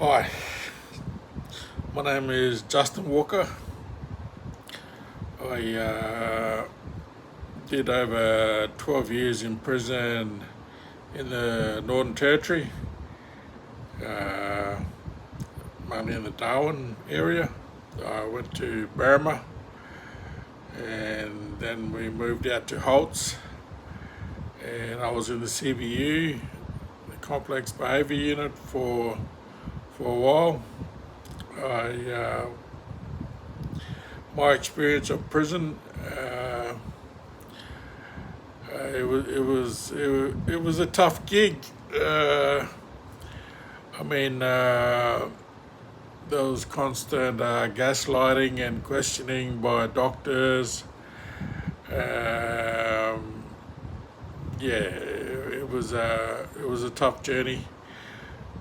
Hi, my name is Justin Walker. I did over 12 years in prison in the Northern Territory, uh, mainly in the Darwin area. I went to Burma and then we moved out to Holtz, and I was in the CBU, the Complex Behaviour Unit, for a while. I My experience of prison, it was a tough gig. I mean, there was constant gaslighting and questioning by doctors. Yeah, it was a tough journey.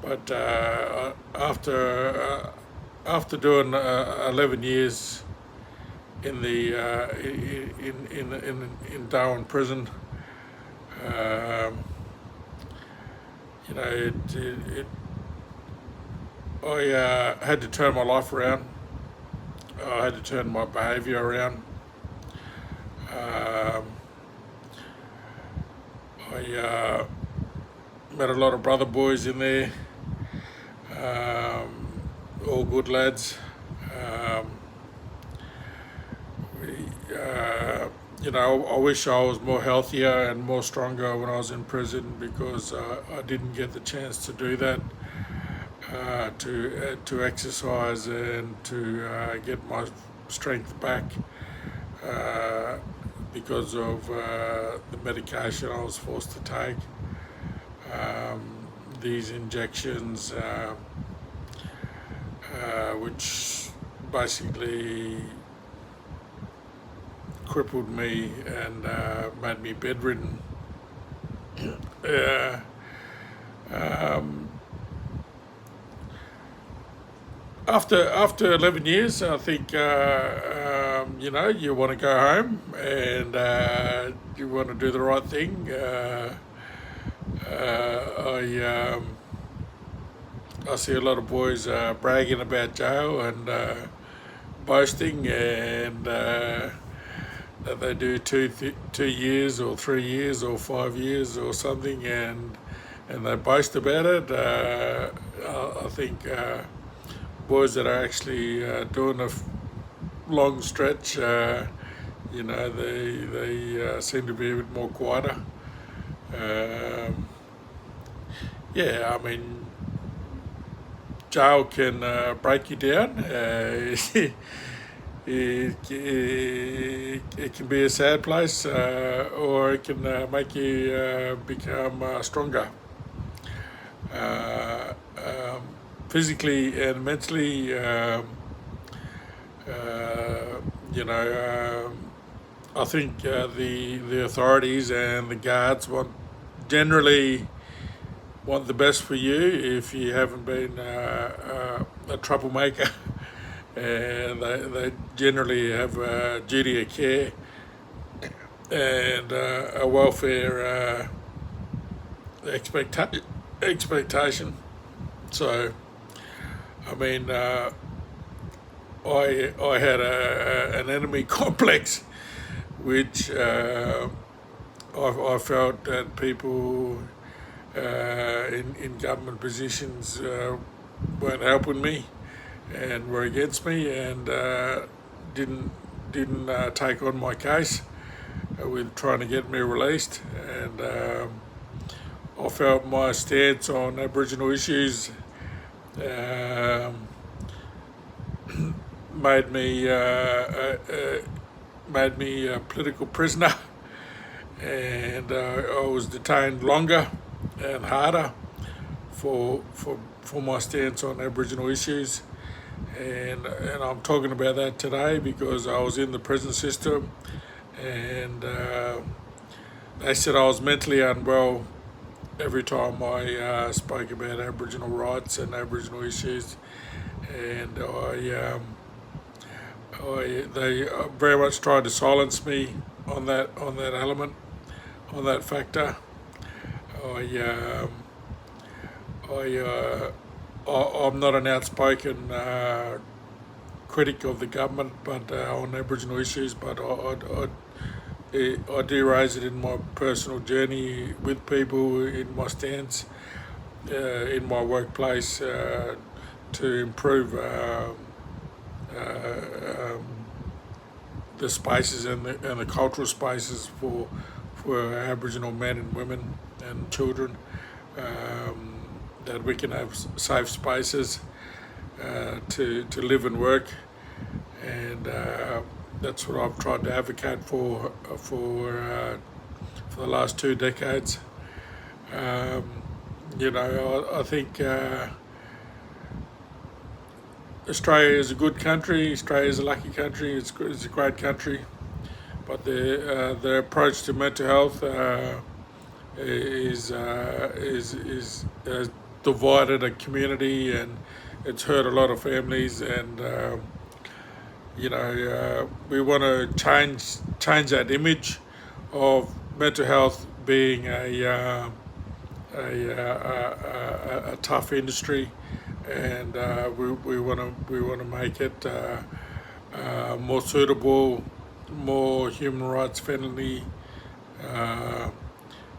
But after doing 11 years in the in Darwin prison, um, I had to turn my life around. I had to turn my behaviour around. Um, I met a lot of brother boys in there, all good lads. Um, I wish I was more healthier and more stronger when I was in prison, because I didn't get the chance to do that, to exercise and to get my strength back, because of the medication I was forced to take. These injections, which basically crippled me and made me bedridden. uh, um, after 11 years, I think you want to go home, and you want to do the right thing. I see a lot of boys bragging about jail and boasting, and that they do 2 years or 3 years or 5 years or something, and they boast about it. I think boys that are actually doing a long stretch, they seem to be a bit more quieter. Um, yeah, I mean, jail can break you down. It can be a sad place, or it can make you become stronger, uh, um, physically and mentally. Uh, you know, I think the authorities and the guards generally want the best for you if you haven't been a troublemaker, and they generally have a duty of care and a welfare expectation. So, I mean, I had an enemy complex, which I felt that people in government positions weren't helping me and were against me, and didn't take on my case with trying to get me released. And I felt my stance on Aboriginal issues um, made me a political prisoner, and I was detained longer and harder for my stance on Aboriginal issues. And I'm talking about that today because I was in the prison system, and they said I was mentally unwell every time I spoke about Aboriginal rights and Aboriginal issues, and they very much tried to silence me on that element, on that factor. I I I'm not an outspoken critic of the government, but on Aboriginal issues, but I do raise it in my personal journey with people, in my stance, in my workplace, to improve the spaces and the cultural spaces for Aboriginal men and women and children, that we can have safe spaces to live and work, and that's what I've tried to advocate for the last 2 decades. I think Australia is a good country. Australia is a lucky country. It's a great country, but the approach to mental health is divided a community, and it's hurt a lot of families. And we want to change that image of mental health being a tough industry, and we want to make it more suitable, more human rights friendly,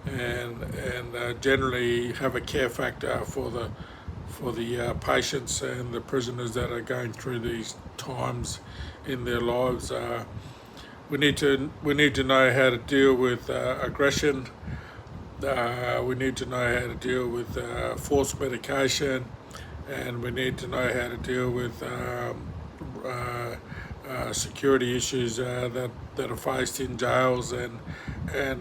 and generally have a care factor for the patients and the prisoners that are going through these times in their lives. We need to know how to deal with aggression. We need to know how to deal with forced medication, and we need to know how to deal with security issues that are faced in jails and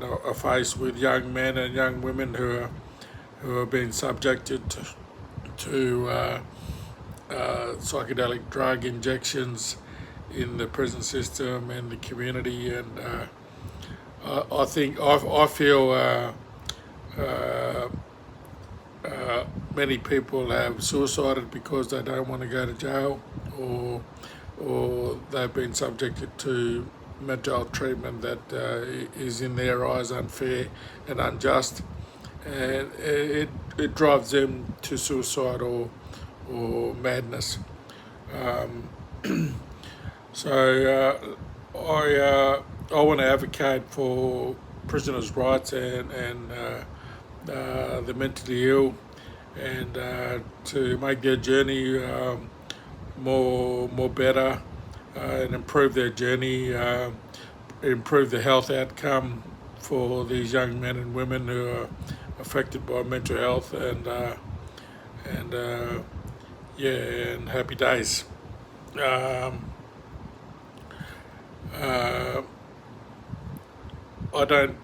are faced with young men and young women who are being subjected to psychedelic drug injections in the prison system and the community. And I feel many people have suicided because they don't want to go to jail, or they've been subjected to mental health treatment that is in their eyes unfair and unjust, and it drives them to suicide or madness. So I want to advocate for prisoners' rights and the mentally ill, and to make their journey more better, and improve their journey, improve the health outcome for these young men and women who are affected by mental health, and happy days. I don't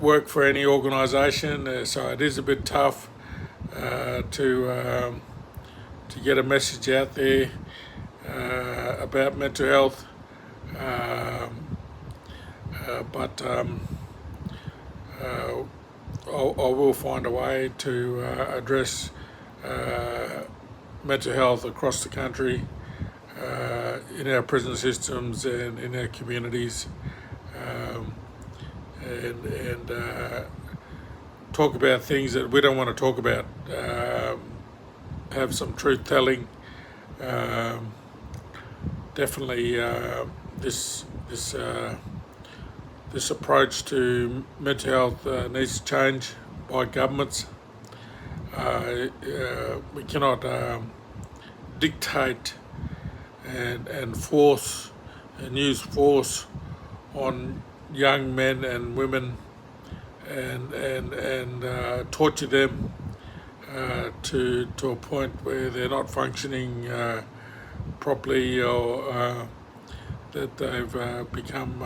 work for any organisation, so it is a bit tough to get a message out there about mental health, but I will find a way to address mental health across the country, in our prison systems and in our communities, and talk about things that we don't want to talk about. Have some truth telling. Definitely, this approach to mental health needs to change by governments. We cannot dictate and force and use force on young men and women, and torture them to a point where they're not functioning properly, or that they've become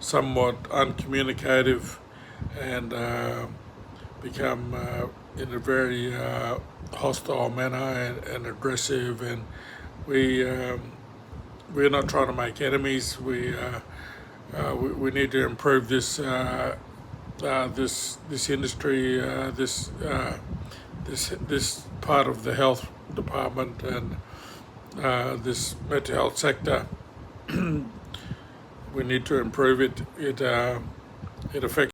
somewhat uncommunicative, and become in a very hostile manner and aggressive. And we're not trying to make enemies. We need to improve this this industry, this part of the health department, and this mental health sector. We need to improve it. It affects